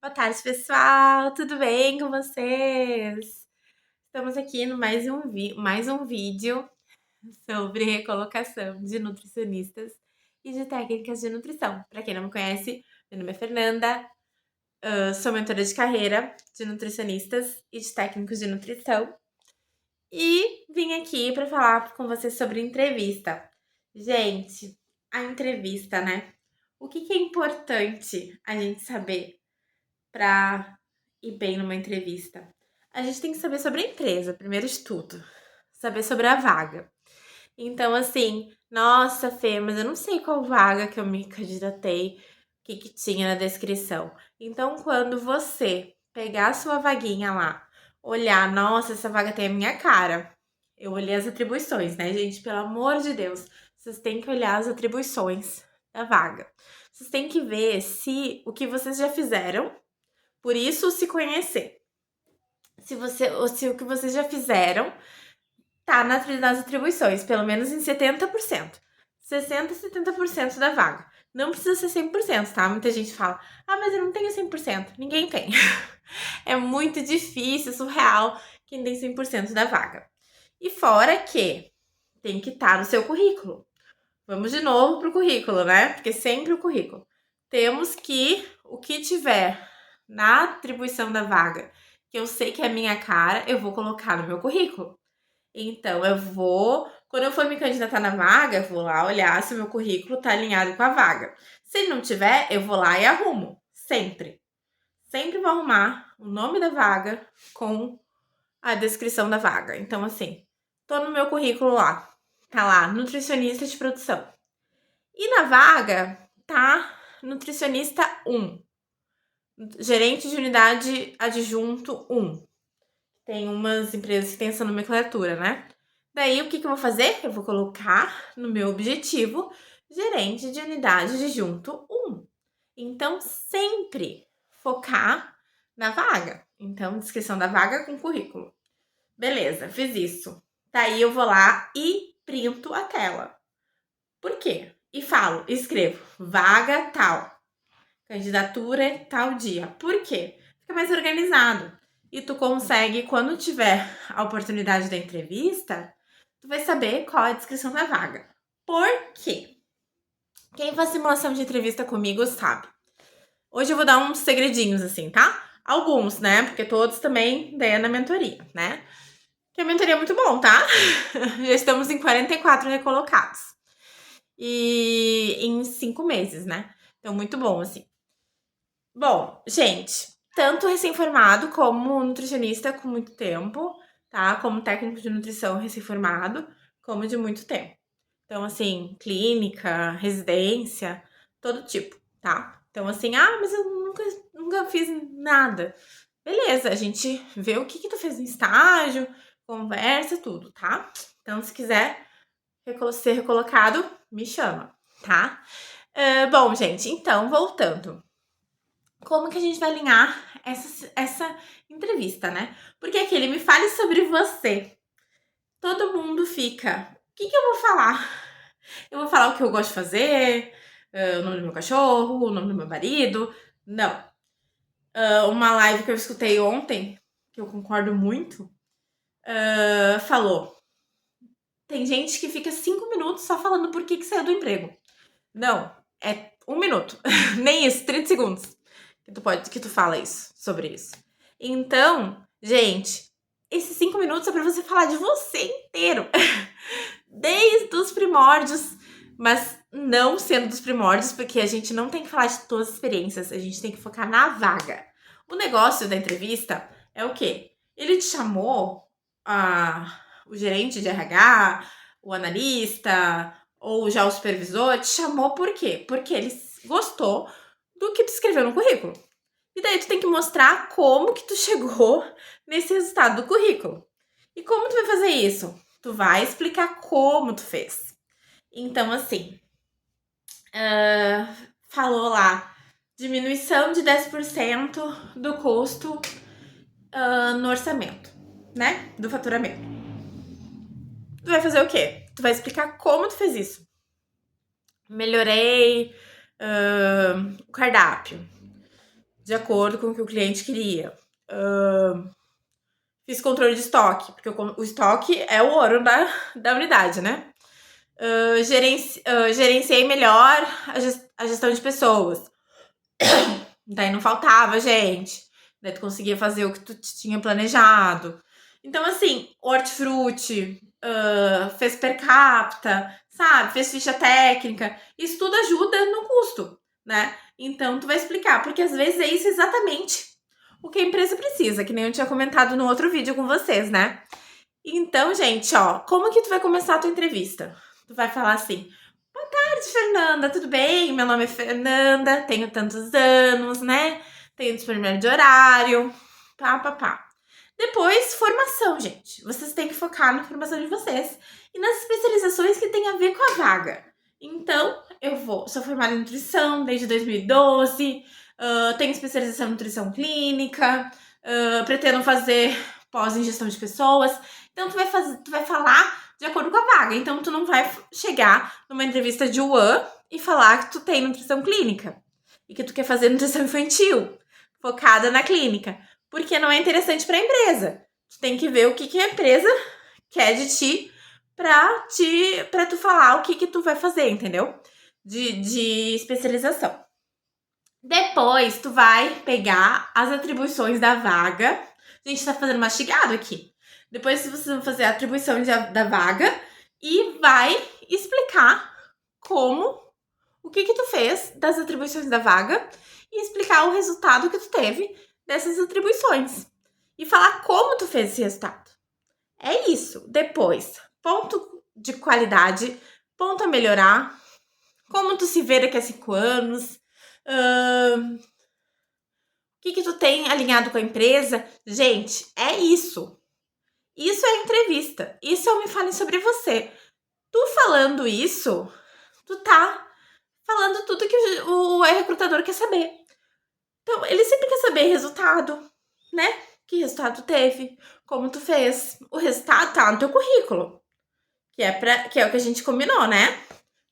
Boa tarde, pessoal! Tudo bem com vocês? Estamos aqui no mais um vídeo sobre recolocação de nutricionistas e de técnicas de nutrição. Para quem não me conhece, meu nome é Fernanda, sou mentora de carreira de nutricionistas e de técnicos de nutrição e vim aqui para falar com vocês sobre entrevista. Gente, a entrevista, né? O que é importante a gente saber para ir bem numa entrevista? A gente tem que saber sobre a empresa, primeiro de tudo. Saber sobre a vaga. Então, assim, nossa, Fê, mas eu não sei qual vaga que eu me candidatei, o que tinha na descrição. Então, quando você pegar a sua vaguinha lá, olhar, nossa, essa vaga tem a minha cara. Eu olhei as atribuições, né, gente? Pelo amor de Deus, vocês têm que olhar as atribuições da vaga. Vocês têm que ver se o que vocês já fizeram, por isso se conhecer. Se o que vocês já fizeram tá nas atribuições, pelo menos em 70%. 60%, 70% da vaga. Não precisa ser 100%, tá? Muita gente fala, ah, mas eu não tenho 100%. Ninguém tem. É muito difícil, surreal, quem tem 100% da vaga. E fora que tem que estar no seu currículo. Vamos de novo pro currículo, né? Porque sempre o currículo. Temos que, o que tiver na atribuição da vaga, que eu sei que é a minha cara, eu vou colocar no meu currículo. Então, quando eu for me candidatar na vaga, eu vou lá olhar se o meu currículo tá alinhado com a vaga. Se ele não tiver, eu vou lá e arrumo. Sempre. Sempre vou arrumar o nome da vaga com a descrição da vaga. Então, assim, tô no meu currículo lá. Tá lá, nutricionista de produção. E na vaga, tá nutricionista 1. Gerente de unidade adjunto 1. Tem umas empresas que têm essa nomenclatura, né? Daí, o que eu vou fazer? Eu vou colocar no meu objetivo gerente de unidade adjunto 1. Então, sempre focar na vaga. Então, descrição da vaga com currículo. Beleza, fiz isso. Daí, eu vou lá e printo a tela. Por quê? E escrevo vaga tal, candidatura tal dia. Por quê? Fica mais organizado. E tu consegue, quando tiver a oportunidade da entrevista, tu vai saber qual é a descrição da vaga. Por quê? Quem faz simulação de entrevista comigo sabe. Hoje eu vou dar uns segredinhos assim, tá? Alguns, né? Porque todos também daí é na mentoria, né? Que a mentoria é muito bom, tá? Já estamos em 44 recolocados. E em 5 meses, né? Então, muito bom, assim. Bom, gente, tanto recém-formado como nutricionista com muito tempo, tá? Como técnico de nutrição recém-formado, como de muito tempo. Então, assim, clínica, residência, todo tipo, tá? Então, assim, ah, mas eu nunca fiz nada. Beleza, a gente vê o que tu fez no estágio, conversa, tudo, tá? Então, se quiser ser recolocado, me chama, tá? Bom, gente, então, voltando. Como que a gente vai alinhar essa entrevista, né? Porque aquele me fale sobre você. Todo mundo fica, o que eu vou falar? Eu vou falar o que eu gosto de fazer, o nome do meu cachorro, o nome do meu marido. Não. Uma live que eu escutei ontem, que eu concordo muito, falou: tem gente que fica 5 minutos só falando por que saiu do emprego. Não, é 1 minuto. Nem isso, 30 segundos que tu fala isso, sobre isso. Então, gente, esses 5 minutos é pra você falar de você inteiro. Desde os primórdios, mas não sendo dos primórdios, porque a gente não tem que falar de todas as experiências, a gente tem que focar na vaga. O negócio da entrevista é o quê? Ele te chamou, o gerente de RH, o analista, ou já o supervisor, te chamou por quê? Porque ele gostou do que tu escreveu no currículo. E daí tu tem que mostrar como que tu chegou nesse resultado do currículo. E como tu vai fazer isso? Tu vai explicar como tu fez. Então, assim, falou lá, diminuição de 10% do custo no orçamento, né? Do faturamento. Tu vai fazer o quê? Tu vai explicar como tu fez isso. Melhorei o cardápio. de acordo com o que o cliente queria. Fiz controle de estoque, porque o estoque é o ouro da unidade, né? Gerenciei melhor a gestão de pessoas. Daí não faltava gente. Daí tu conseguia fazer o que tu tinha planejado. Então, assim, hortifruti, fez per capita, sabe? Fez ficha técnica. Isso tudo ajuda no custo, né? Então, tu vai explicar, porque às vezes é isso exatamente o que a empresa precisa, que nem eu tinha comentado no outro vídeo com vocês, né? Então, gente, ó, como que tu vai começar a tua entrevista? Tu vai falar assim: boa tarde, Fernanda, tudo bem? Meu nome é Fernanda, tenho tantos anos, né? Tenho disponibilidade de horário, pá. Depois, formação, gente. Vocês têm que focar na formação de vocês e nas especializações que tem a ver com a vaga. Então, sou formada em nutrição desde 2012, tenho especialização em nutrição clínica, pretendo fazer pós em gestão de pessoas. Então, tu vai falar de acordo com a vaga. Então, tu não vai chegar numa entrevista de UAN e falar que tu tem nutrição clínica e que tu quer fazer nutrição infantil, focada na clínica, porque não é interessante para a empresa. Tu tem que ver o que a empresa quer de ti para tu falar o que tu vai fazer, entendeu? De especialização. Depois, tu vai pegar as atribuições da vaga. A gente tá fazendo mastigado aqui. Depois, vocês vão fazer a atribuição da vaga e vai explicar o que tu fez das atribuições da vaga e explicar o resultado que tu teve dessas atribuições. E falar como tu fez esse resultado. É isso. Depois, ponto de qualidade, ponto a melhorar, como tu se vê daqui a 5 anos, o que tu tem alinhado com a empresa. Gente, é isso. Isso é entrevista. Isso é o Me Fale Sobre Você. Tu falando isso, tu tá falando tudo que o recrutador quer saber. Então, ele sempre quer saber resultado, né? Que resultado tu teve, como tu fez. O resultado tá no teu currículo, que é o que a gente combinou, né?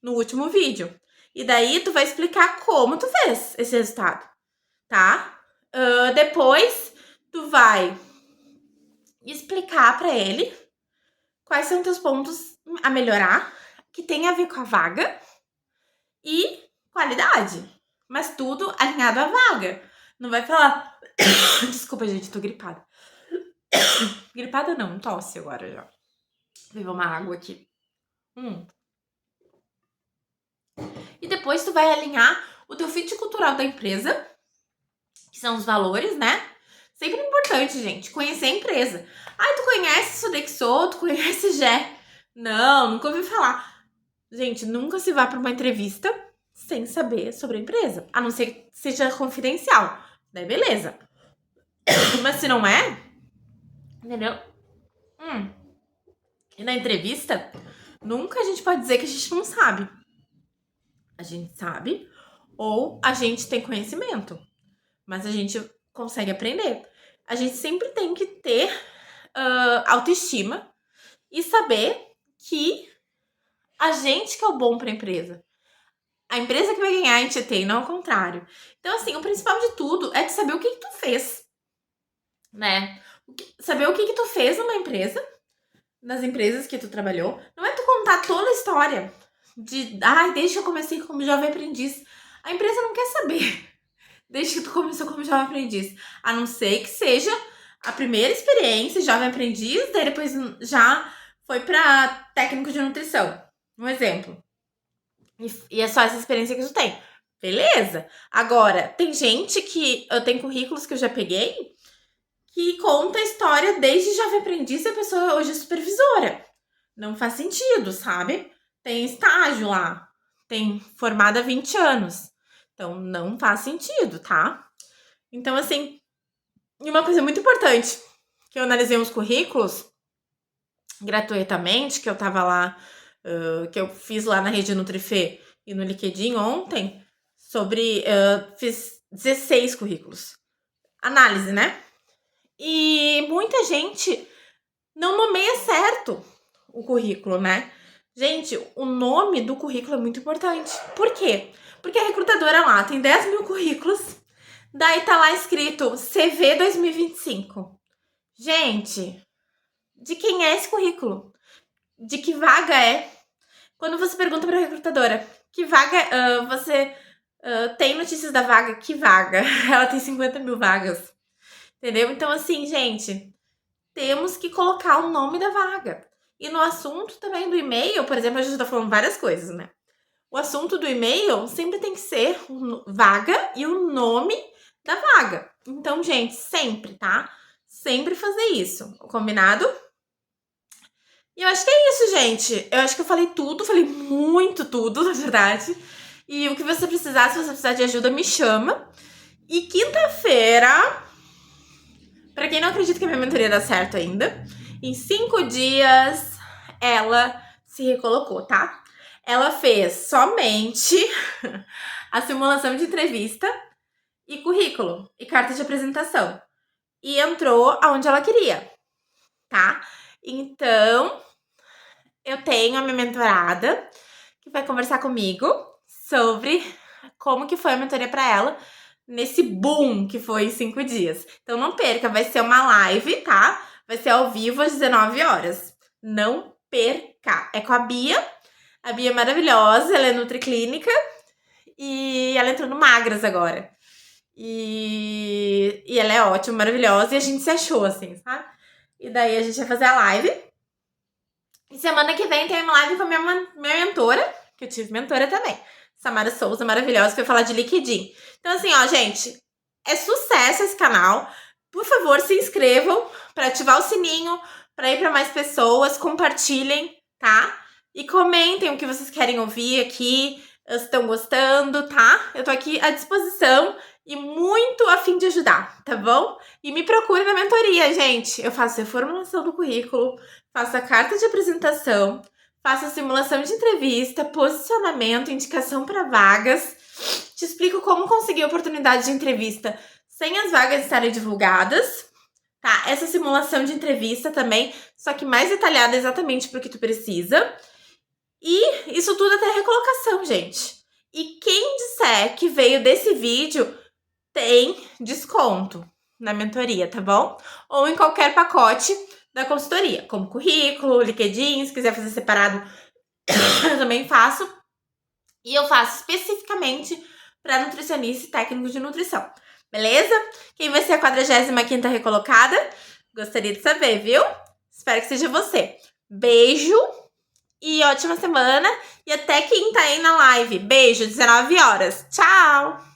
No último vídeo. E daí, tu vai explicar como tu fez esse resultado, tá? Depois, tu vai explicar para ele quais são teus pontos a melhorar, que tem a ver com a vaga e qualidade. Mas tudo alinhado à vaga. Não vai falar... Desculpa, gente, tô gripada. Gripada não, tosse agora já. Vou beber uma água aqui. E depois tu vai alinhar o teu fit cultural da empresa, que são os valores, né? Sempre importante, gente, conhecer a empresa. Ai, tu conhece Sodexo, tu conhece Gé? Não, nunca ouvi falar. Gente, nunca se vá para uma entrevista sem saber sobre a empresa. A não ser que seja confidencial. Daí beleza. Mas se não é, entendeu? E na entrevista, nunca a gente pode dizer que a gente não sabe. A gente sabe ou a gente tem conhecimento. Mas a gente consegue aprender. A gente sempre tem que ter autoestima e saber que a gente que é o bom para a empresa. A empresa que vai ganhar a gente tem, não ao contrário. Então, assim, o principal de tudo é tu saber o que tu fez, né? Saber o que tu fez numa empresa, nas empresas que tu trabalhou. Não é tu contar toda a história desde que eu comecei como jovem aprendiz. A empresa não quer saber desde que tu começou como jovem aprendiz. A não ser que seja a primeira experiência, jovem aprendiz, daí depois já foi para técnico de nutrição. Um exemplo. E é só essa experiência que tu tem. Beleza. Agora, tem gente que... Eu tenho currículos que eu já peguei que conta a história desde jovem aprendiz e a pessoa hoje é supervisora. Não faz sentido, sabe? Tem estágio lá. Tem formada há 20 anos. Então, não faz sentido, tá? Então, assim... E uma coisa muito importante, que eu analisei uns currículos gratuitamente, que eu tava lá... que eu fiz lá na Rede Nutrifê e no LinkedIn ontem, fiz 16 currículos. Análise, né? E muita gente não nomeia certo o currículo, né? Gente, o nome do currículo é muito importante. Por quê? Porque a recrutadora lá tem 10 mil currículos, Daí tá lá escrito CV 2025. Gente, de quem é esse currículo? De que vaga é? Quando você pergunta pra recrutadora, que vaga você tem notícias da vaga? Que vaga? Ela tem 50 mil vagas. Entendeu? Então, assim, gente, temos que colocar o nome da vaga. E no assunto também do e-mail, por exemplo, a gente tá falando várias coisas, né? O assunto do e-mail sempre tem que ser vaga e o nome da vaga. Então, gente, sempre, tá? Sempre fazer isso. Combinado? E eu acho que é isso, gente. Eu acho que eu falei tudo, falei muito tudo, na verdade. E o que você precisar, se você precisar de ajuda, me chama. E quinta-feira, pra quem não acredita que a minha mentoria dá certo ainda, em 5 dias ela se recolocou, tá? Ela fez somente a simulação de entrevista e currículo e carta de apresentação. E entrou aonde ela queria, tá? Então, eu tenho a minha mentorada que vai conversar comigo sobre como que foi a mentoria para ela nesse boom que foi em 5 dias. Então não perca, vai ser uma live, tá? Vai ser ao vivo às 19 horas. Não perca. É com a Bia. A Bia é maravilhosa, ela é nutriclínica e ela entrou no Magras agora. E ela é ótima, maravilhosa, e a gente se achou, assim, sabe? E daí a gente vai fazer a live. E semana que vem tem uma live com a minha mentora, que eu tive mentora também. Samara Souza, maravilhosa, que vai falar de liquidinho. Então, assim, ó, gente, é sucesso esse canal. Por favor, se inscrevam para ativar o sininho, para ir para mais pessoas, compartilhem, tá? E comentem o que vocês querem ouvir aqui, se estão gostando, tá? Eu tô aqui à disposição e muito a fim de ajudar, tá bom? E me procure na mentoria, gente. Eu faço reformulação do currículo, faço a carta de apresentação, faço a simulação de entrevista, posicionamento, indicação para vagas. Te explico como conseguir oportunidade de entrevista sem as vagas estarem divulgadas, tá? Essa simulação de entrevista também, só que mais detalhada exatamente para o que tu precisa. E isso tudo até recolocação, gente. E quem disser que veio desse vídeo tem desconto na mentoria, tá bom? Ou em qualquer pacote da consultoria, como currículo, LinkedIn, se quiser fazer separado, eu também faço. E eu faço especificamente para nutricionista e técnico de nutrição, beleza? Quem vai ser a 45ª recolocada? Gostaria de saber, viu? Espero que seja você. Beijo e ótima semana. E até quinta aí na live. Beijo, 19 horas. Tchau!